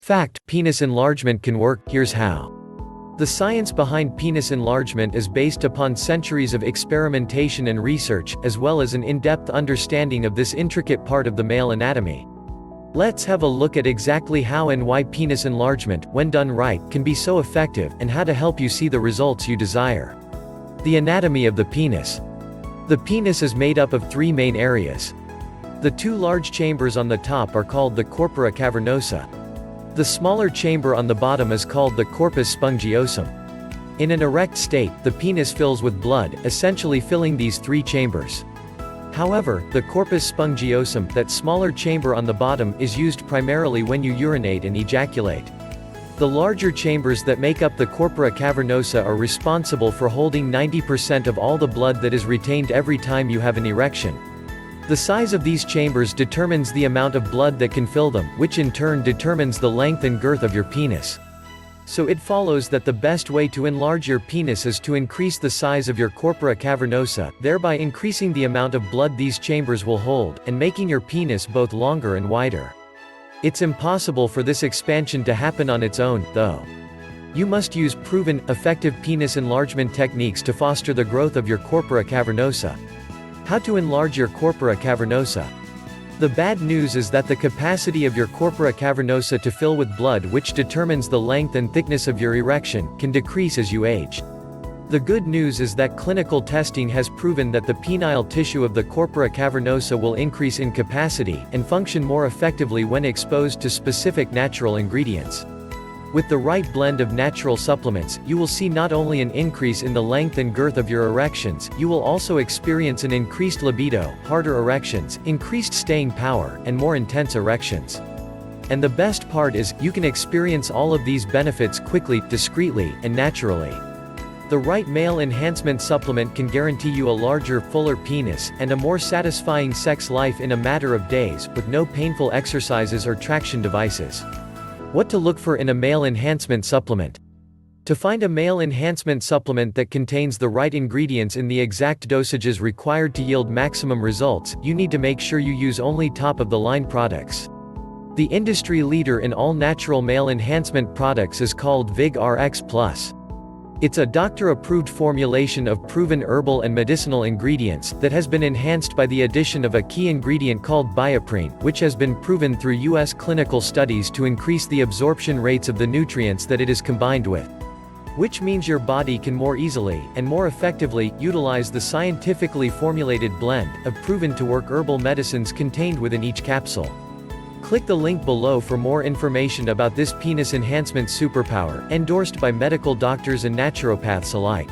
Fact: penis enlargement can work, here's how. The science behind penis enlargement is based upon centuries of experimentation and research, as well as an in-depth understanding of this intricate part of the male anatomy. Let's have a look at exactly how and why penis enlargement, when done right, can be so effective, and how to help you see the results you desire. The anatomy of the penis. The penis is made up of three main areas. The two large chambers on the top are called the Corpora Cavernosa. The smaller chamber on the bottom is called the Corpus Spongiosum. In an erect state, the penis fills with blood, essentially filling these three chambers. However, the Corpus Spongiosum, that smaller chamber on the bottom, is used primarily when you urinate and ejaculate. The larger chambers that make up the Corpora Cavernosa are responsible for holding 90% of all the blood that is retained every time you have an erection. The size of these chambers determines the amount of blood that can fill them, which in turn determines the length and girth of your penis. So it follows that the best way to enlarge your penis is to increase the size of your Corpora Cavernosa, thereby increasing the amount of blood these chambers will hold, and making your penis both longer and wider. It's impossible for this expansion to happen on its own, though. You must use proven, effective penis enlargement techniques to foster the growth of your Corpora Cavernosa. How to enlarge your Corpora Cavernosa. The bad news is that the capacity of your Corpora Cavernosa to fill with blood, which determines the length and thickness of your erection, can decrease as you age. The good news is that clinical testing has proven that the penile tissue of the Corpora Cavernosa will increase in capacity, and function more effectively when exposed to specific natural ingredients. With the right blend of natural supplements, you will see not only an increase in the length and girth of your erections, you will also experience an increased libido, harder erections, increased staying power, and more intense erections. And the best part is, you can experience all of these benefits quickly, discreetly, and naturally. The right male enhancement supplement can guarantee you a larger, fuller penis, and a more satisfying sex life in a matter of days, with no painful exercises or traction devices. What to look for in a male enhancement supplement. To find a male enhancement supplement that contains the right ingredients in the exact dosages required to yield maximum results, you need to make sure you use only top-of-the-line products. The industry leader in all natural male enhancement products is called VIG-RX+. It's a doctor-approved formulation of proven herbal and medicinal ingredients, that has been enhanced by the addition of a key ingredient called bioprene, which has been proven through U.S. clinical studies to increase the absorption rates of the nutrients that it is combined with. Which means your body can more easily, and more effectively, utilize the scientifically formulated blend of proven-to-work herbal medicines contained within each capsule. Click the link below for more information about this penis enhancement superpower, endorsed by medical doctors and naturopaths alike.